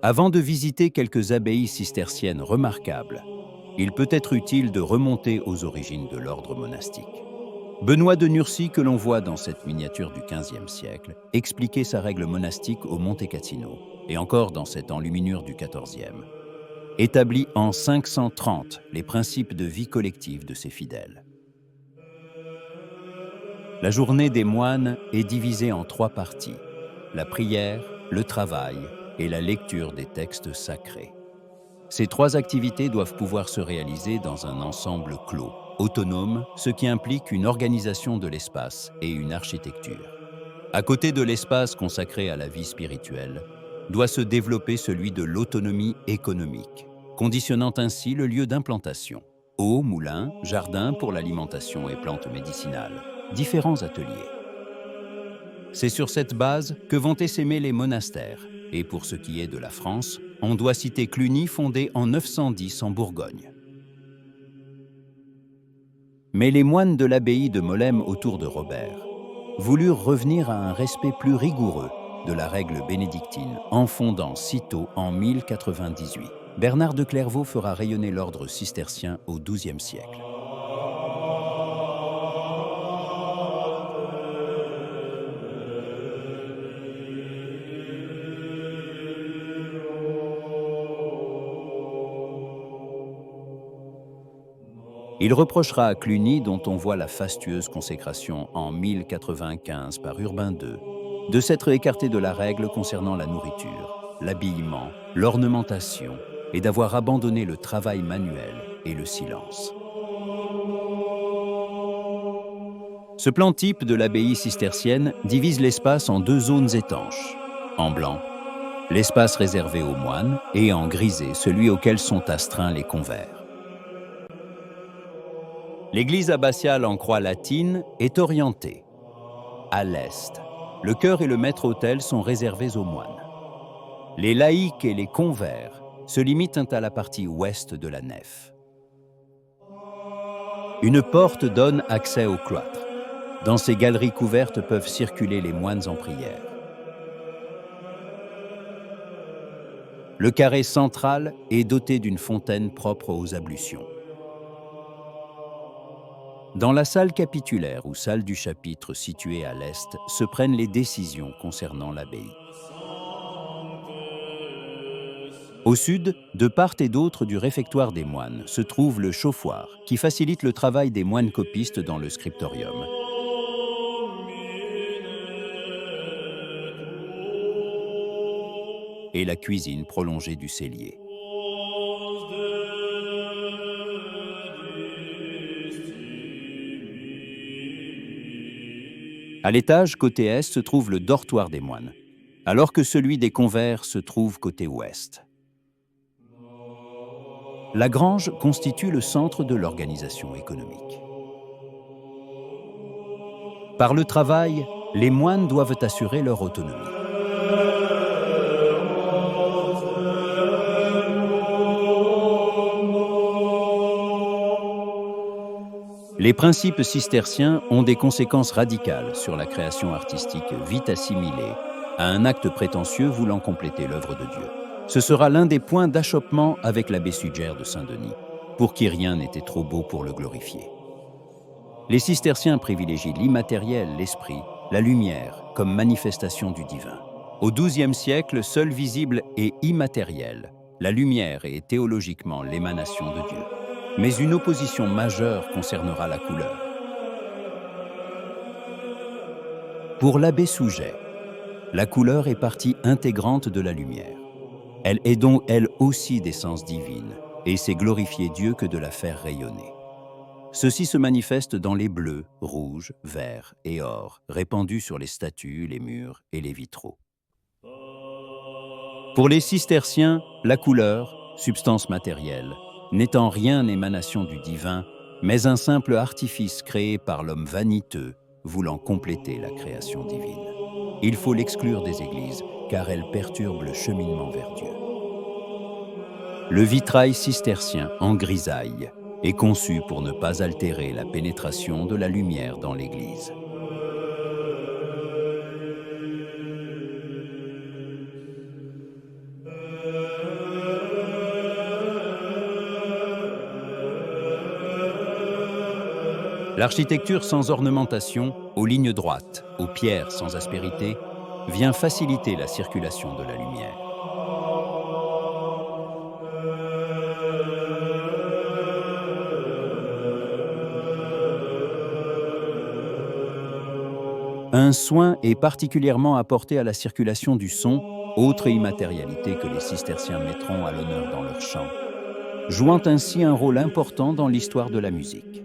Avant de visiter quelques abbayes cisterciennes remarquables, il peut être utile de remonter aux origines de l'ordre monastique. Benoît de Nursie, que l'on voit dans cette miniature du XVe siècle, expliquait sa règle monastique au Monte Cassino, et encore dans cette enluminure du XIVe, établit en 530 les principes de vie collective de ses fidèles. La journée des moines est divisée en 3 parties, la prière, le travail et la lecture des textes sacrés. Ces 3 activités doivent pouvoir se réaliser dans un ensemble clos, autonome, ce qui implique une organisation de l'espace et une architecture. À côté de l'espace consacré à la vie spirituelle, doit se développer celui de l'autonomie économique, conditionnant ainsi le lieu d'implantation. Eau, moulins, jardins pour l'alimentation et plantes médicinales, différents ateliers. C'est sur cette base que vont essaimer les monastères. Et pour ce qui est de la France, on doit citer Cluny, fondé en 910 en Bourgogne. Mais les moines de l'abbaye de Molesme autour de Robert voulurent revenir à un respect plus rigoureux de la règle bénédictine en fondant Cîteaux en 1098. Bernard de Clairvaux fera rayonner l'ordre cistercien au XIIe siècle. Il reprochera à Cluny, dont on voit la fastueuse consécration en 1095 par Urbain II, de s'être écarté de la règle concernant la nourriture, l'habillement, l'ornementation et d'avoir abandonné le travail manuel et le silence. Ce plan type de l'abbaye cistercienne divise l'espace en 2 zones étanches. En blanc, l'espace réservé aux moines, et en grisé, celui auquel sont astreints les convers. L'église abbatiale en croix latine est orientée à l'est. Le chœur et le maître-autel sont réservés aux moines. Les laïcs et les convers se limitent à la partie ouest de la nef. Une porte donne accès au cloître. Dans ces galeries couvertes peuvent circuler les moines en prière. Le carré central est doté d'une fontaine propre aux ablutions. Dans la salle capitulaire ou salle du chapitre située à l'est se prennent les décisions concernant l'abbaye. Au sud, de part et d'autre du réfectoire des moines, se trouve le chauffoir, qui facilite le travail des moines copistes dans le scriptorium. Et la cuisine prolongée du cellier. À l'étage, côté est, se trouve le dortoir des moines, alors que celui des convers se trouve côté ouest. La grange constitue le centre de l'organisation économique. Par le travail, les moines doivent assurer leur autonomie. Les principes cisterciens ont des conséquences radicales sur la création artistique vite assimilée à un acte prétentieux voulant compléter l'œuvre de Dieu. Ce sera l'un des points d'achoppement avec l'abbé Sugère de Saint-Denis, pour qui rien n'était trop beau pour le glorifier. Les cisterciens privilégient l'immatériel, l'esprit, la lumière, comme manifestation du divin. Au XIIe siècle, seule visible et immatérielle, la lumière est théologiquement l'émanation de Dieu. Mais une opposition majeure concernera la couleur. Pour l'abbé Souget, la couleur est partie intégrante de la lumière. Elle est donc elle aussi d'essence divine, et c'est glorifier Dieu que de la faire rayonner. Ceci se manifeste dans les bleus, rouges, verts et or répandus sur les statues, les murs et les vitraux. Pour les cisterciens, la couleur, substance matérielle, n'est en rien émanation du divin, mais un simple artifice créé par l'homme vaniteux voulant compléter la création divine. Il faut l'exclure des églises, car elle perturbe le cheminement vers Dieu. Le vitrail cistercien en grisaille est conçu pour ne pas altérer la pénétration de la lumière dans l'église. L'architecture sans ornementation, aux lignes droites, aux pierres sans aspérité, vient faciliter la circulation de la lumière. Un soin est particulièrement apporté à la circulation du son, autre immatérialité que les cisterciens mettront à l'honneur dans leur chant, jouant ainsi un rôle important dans l'histoire de la musique.